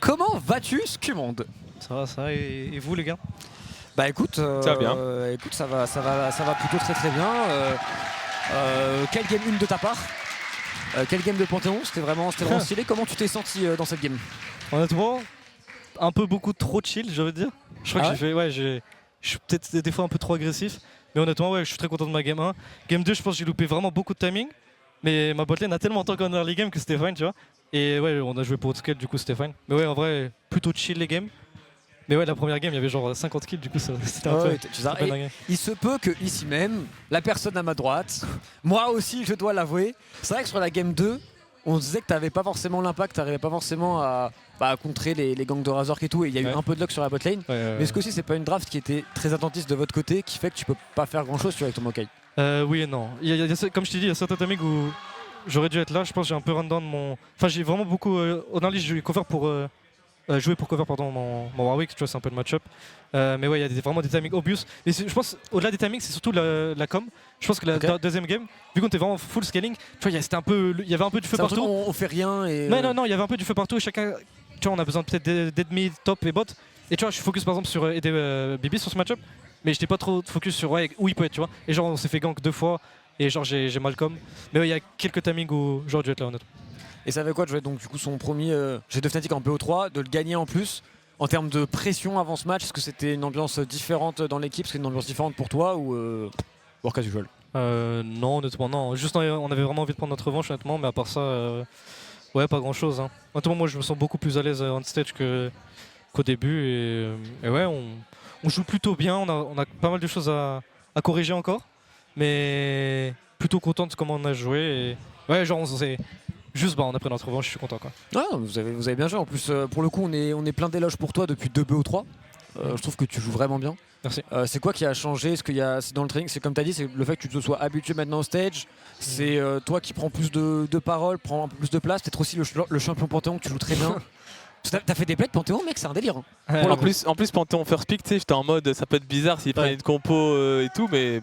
Comment vas-tu, Scumonde? Ça va, et vous les gars? Bah écoute, ça va bien. Écoute, ça va plutôt très bien. Quelle game 1 de ta part? Quelle game de Panthéon? C'était vraiment stylé. Comment tu t'es senti dans cette game? Honnêtement, un peu beaucoup trop chill, je veux dire. Je crois que je suis peut-être des fois un peu trop agressif. Mais honnêtement, ouais, je suis très content de ma game 1. Game 2, je pense que j'ai loupé vraiment beaucoup de timing. Mais ma botlane a tellement tank en early game que c'était fine, tu vois. Et ouais, on a joué pour scale, du coup c'était fine. Mais ouais, en vrai, plutôt chill les games. Mais ouais, la première game, il y avait genre 50 kills, du coup c'était un peu. Il se peut que ici même, la personne à ma droite, moi aussi je dois l'avouer, c'est vrai que sur la game 2, on se disait que t'avais pas forcément l'impact, t'arrivais pas forcément à contrer les gangs de Razork et tout, et il y a eu un peu de luck sur la botlane. Mais est-ce que aussi c'est pas une draft qui était très attentiste de votre côté qui fait que tu peux pas faire grand chose avec ton Maokai? Oui et non. Comme je t'ai dit, il y a certains timings où j'aurais dû être là. Je pense que j'ai un peu run down mon. Enfin, j'ai vraiment beaucoup. Au early, j'ai cover pour. Jouer pour cover mon Warwick, tu vois, c'est un peu le match-up. Mais ouais, il y a vraiment des timings obvious. Et je pense, au-delà des timings, c'est surtout la com. Je pense que la deuxième game, vu qu'on était vraiment full scaling, tu vois, il y avait un peu du feu partout. On fait rien et. Non, il y avait un peu du feu partout. Et chacun, tu vois, on a besoin peut-être d'ennemis top et bot. Et tu vois, je suis focus par exemple sur aider Bibi sur ce match-up. Mais j'étais pas trop focus sur où il peut être, tu vois. Et genre, on s'est fait gank 2 fois. Et genre, j'ai mal com. Mais ouais, il y a quelques timings où j'aurais dû être là, honnêtement. Et ça fait quoi de jouer donc du coup son premier G2 Fnatic en BO3, de le gagner en plus? En termes de pression avant ce match, est-ce que c'était une ambiance différente dans l'équipe? Est-ce que c'était une ambiance différente pour toi ou work as usual? Non, honnêtement non. Juste on avait vraiment envie de prendre notre revanche honnêtement, mais à part ça, ouais, pas grand chose. Hein. Honnêtement, moi je me sens beaucoup plus à l'aise on stage qu'au début et ouais, on joue plutôt bien. On a pas mal de choses à corriger encore, mais plutôt content de comment on a joué. Et ouais, genre on s'est juste on a pris notre revanche, je suis content quoi. Ah, vous avez bien joué. En plus, pour le coup, on est plein d'éloges pour toi depuis 2 BO3. Je trouve que tu joues vraiment bien. Merci. C'est quoi qui a changé? C'est dans le training? C'est comme tu as dit, c'est le fait que tu te sois habitué maintenant au stage. C'est toi qui prends plus de paroles, prends un peu plus de place. Peut-être aussi le champion Panthéon que tu joues très bien. T'as fait des plays de Panthéon, mec, c'est un délire. Hein. En plus, Panthéon First Pick, tu sais, j'étais en mode ça peut être bizarre s'il prennent une compo et tout, mais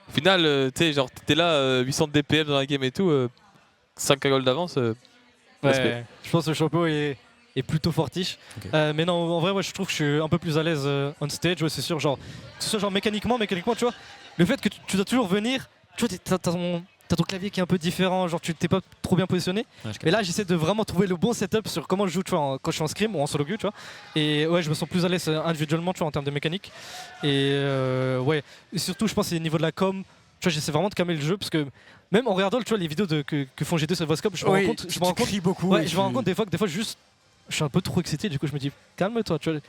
au final, tu sais, genre t'étais là, 800 de DPM dans la game et tout, 5 gold d'avance. Ouais, je pense que le champion est plutôt fortiche. Okay. Mais non, en vrai, moi, je trouve que je suis un peu plus à l'aise on stage. Ouais, c'est sûr, genre, que ce soit genre mécaniquement, tu vois, le fait que tu dois toujours venir, tu vois, t'as ton clavier qui est un peu différent, genre tu t'es pas trop bien positionné. Ouais, mais là, j'essaie de vraiment trouver le bon setup sur comment je joue, tu vois, quand je suis en scrim ou en solo queue, tu vois. Et ouais, je me sens plus à l'aise individuellement, tu vois, en termes de mécanique. Et ouais, et surtout, je pense, c'est au niveau de la com. Tu vois, j'essaie vraiment de calmer le jeu parce que même en regardant, tu vois, les vidéos que font G2 sur Voicecop, je me rends compte, je me rends compte des fois que juste je suis un peu trop excité, du coup je me dis calme-toi, tu vois,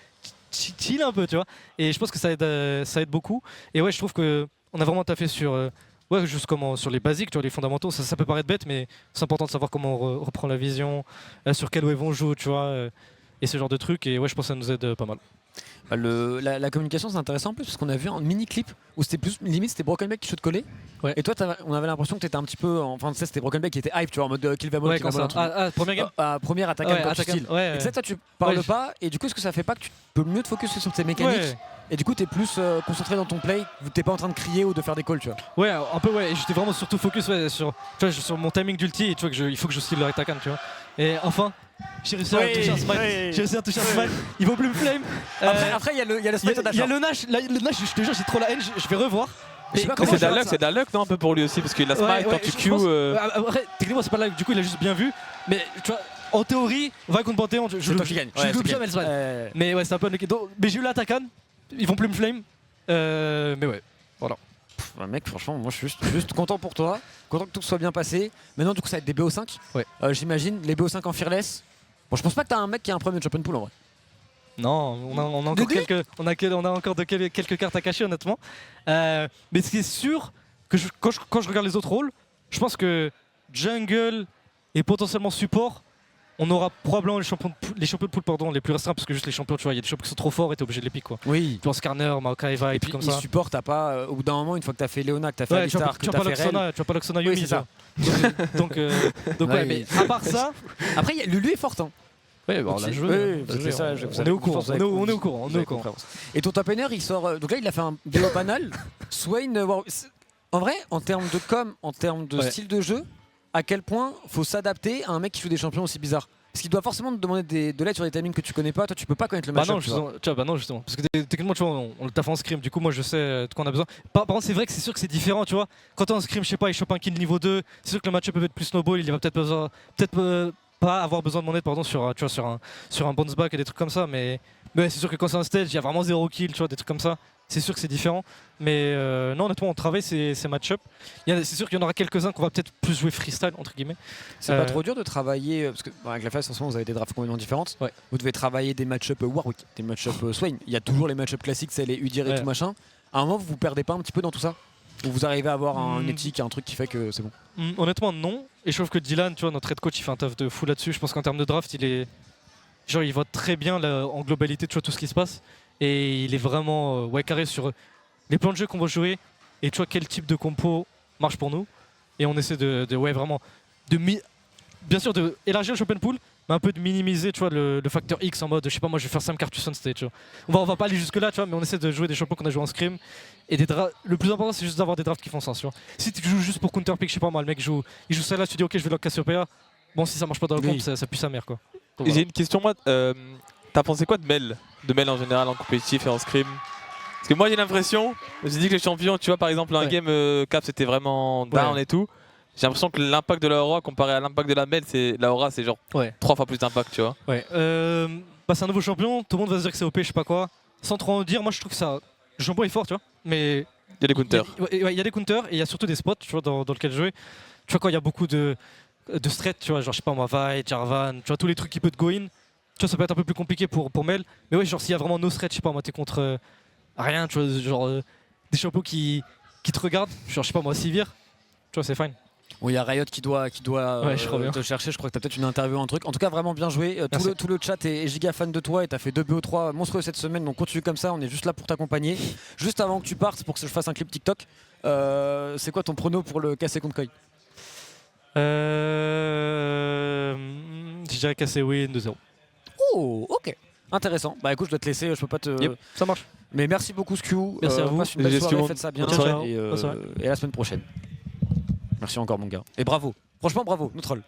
chill un peu, tu vois. Et je pense que ça aide beaucoup. Et ouais, je trouve que on a vraiment taffé sur ouais, juste comment sur les basiques, tu vois, les fondamentaux. Ça peut paraître bête, mais c'est important de savoir comment on reprend la vision, sur quelle wave on joue, tu vois, et ce genre de trucs. Et ouais, je pense que ça nous aide pas mal. La communication c'est intéressant en plus parce qu'on a vu un mini clip où c'était plus limite c'était Brokenback qui shoot collé et toi on avait l'impression que t'étais un petit peu enfin c'était Brokenback qui était hype, tu vois, en mode kill Vamol, première game, première attaque comme style. Et ça toi tu parles pas et du coup est-ce que ça fait pas que tu peux mieux te focus sur tes mécaniques et du coup t'es plus concentré dans ton play, t'es pas en train de crier ou de faire des calls, tu vois? Ouais, un peu, ouais, et j'étais vraiment surtout focus sur mon timing d'ulti et tu vois il faut que je style le Rectacan, tu vois. Et enfin j'ai réussi à toucher un smite. J'ai réussi à toucher un smite. Il vaut plus le flame. Après, il y a le smite. Il y a le Nash. Le Nash, je te jure, j'ai trop la haine. Je vais revoir. C'est de la luck, non, un peu pour lui aussi, parce qu'il a smite quand tu Q. Après, techniquement, c'est pas là. Du coup, il a juste bien vu. Mais tu vois, en théorie, on va contre Panthéon. Je loupe jamais le smite. Mais ouais, c'est un peu unlucky. Mais j'ai eu l'attaquant. Ils vont plus me flame. Mais ouais, voilà. Mec, franchement, moi je suis juste content pour toi. Content que tout soit bien passé. Maintenant, du coup, ça va être des BO5. Ouais. J'imagine, les BO5 en fearless. Bon, je pense pas que t'as un mec qui a un problème de champion pool en vrai. Non, on a encore quelques cartes à cacher honnêtement. Mais ce qui est sûr, que quand je regarde les autres rôles, je pense que jungle et potentiellement support, on aura probablement les champions de pool les plus restreints parce que juste les champions, tu vois, il y a des champions qui sont trop forts et t'es obligé de les piquer quoi. Oui. Tu vois, Skarner, Maokai, Va et puis comme ça. Support, t'as pas au bout d'un moment, une fois que t'as fait Léona, que t'as fait Alistar, que t'as fait Rel. Tu vois pas Loxona Yumi, c'est ça. Donc ouais, mais à part ça. Après, Lulu est forte. Hein. Ouais, bon, on l'a joué. On est au courant. On est au courant. Et ton top laner, il sort. Donc là, il a fait un BO panel. Swain. En vrai, en termes de com, en termes de style de jeu, à quel point faut s'adapter à un mec qui joue des champions aussi bizarres? Parce qu'il doit forcément te demander de l'aide sur des timings que tu connais pas. Toi, tu peux pas connaître le Bah match-up. non, justement. Parce que techniquement, tu vois, on le taffe en scrim. Du coup, moi, je sais de quoi on a besoin. Par contre, c'est vrai que c'est sûr que c'est différent, tu vois. Quand t'es en scrim, je sais pas, il chope un kill niveau 2. C'est sûr que le match-up peut être plus snowball. Il va peut-être pas avoir besoin de mon aide, pardon, sur un bounce back et des trucs comme ça. Mais c'est sûr que quand c'est un stage, il y a vraiment 0 kill, tu vois, des trucs comme ça. C'est sûr que c'est différent. Mais non, honnêtement, on travaille ces match-up. C'est sûr qu'il y en aura quelques-uns qu'on va peut-être plus jouer freestyle, entre guillemets. C'est pas trop dur de travailler, parce que avec la phase, en ce moment, vous avez des drafts complètement différentes. Ouais. Vous devez travailler des match-up Warwick, des match-up Swain. Il y a toujours les match-up classiques, c'est les Udyr et tout machin. À un moment, vous perdez pas un petit peu dans tout ça? Ou vous arrivez à avoir une éthique, un truc qui fait que c'est bon? Honnêtement, non. Et je trouve que Dylan, tu vois, notre head coach, il fait un taf de fou là-dessus. Je pense qu'en termes de draft, il voit très bien en globalité, tu vois, tout ce qui se passe. Et il est vraiment carré sur les plans de jeu qu'on va jouer et tu vois quel type de compo marche pour nous. Et on essaie bien sûr d'élargir le open pool, mais un peu de minimiser, tu vois, le facteur X en mode, je sais pas, moi je vais faire Sam Cartus on stage. Tu vois. On va pas aller jusque là, tu vois, mais on essaie de jouer des champions qu'on a joué en scrim. Et le plus important, c'est juste d'avoir des drafts qui font sens. Tu vois. Si tu joues juste pour counter pick, je sais pas moi, le mec il joue ça là, tu dis ok, je vais lock Cassiopeia. Bon, si ça marche pas dans le comp, ça pue sa mère quoi. Donc, J'ai une question, moi. T'as pensé quoi de Mel en général en compétitif et en scrim? Parce que moi j'ai l'impression, j'ai dit que les champions, tu vois par exemple un game Cap c'était vraiment down et tout. J'ai l'impression que l'impact de la aura comparé à l'impact de la Mel, la aura c'est genre 3 fois plus d'impact, tu vois. Ouais. C'est un nouveau champion, tout le monde va se dire que c'est OP, je sais pas quoi. Sans trop en dire, moi je trouve que ça. Le champion est fort, tu vois. Mais. Il y a des counters. Il y a des counters et il y a surtout des spots, tu vois, dans lesquels jouer. Tu vois, quand il y a beaucoup de straight, tu vois, genre je sais pas moi, Vi, Jarvan, tu vois, tous les trucs qui peuvent te go in. Tu vois, ça peut être un peu plus compliqué pour Mel. Mais ouais, genre s'il y a vraiment no threat, je sais pas moi, t'es contre rien, tu vois, genre des champions qui te regardent, genre je sais pas moi, Sivir, tu vois, c'est fine. Bon, il y a Riot qui doit te chercher, je crois que tu as peut-être une interview, un truc. En tout cas, vraiment bien joué. Tout le chat est giga fan de toi et tu as fait 2 BO3 monstrueux cette semaine, donc continue comme ça, on est juste là pour t'accompagner. Juste avant que tu partes, pour que je fasse un clip TikTok, c'est quoi ton prono pour le KC contre Koi? Je dirais KC win 2-0. Oh, ok. Intéressant. Bah écoute, je dois te laisser, je peux pas te... Yep, ça marche. Mais merci beaucoup Skew. Merci à vous. Passe une belle soirée, faites ça bien. Ciao. Et à la semaine prochaine. Merci encore mon gars. Et bravo. Franchement bravo, nous troll.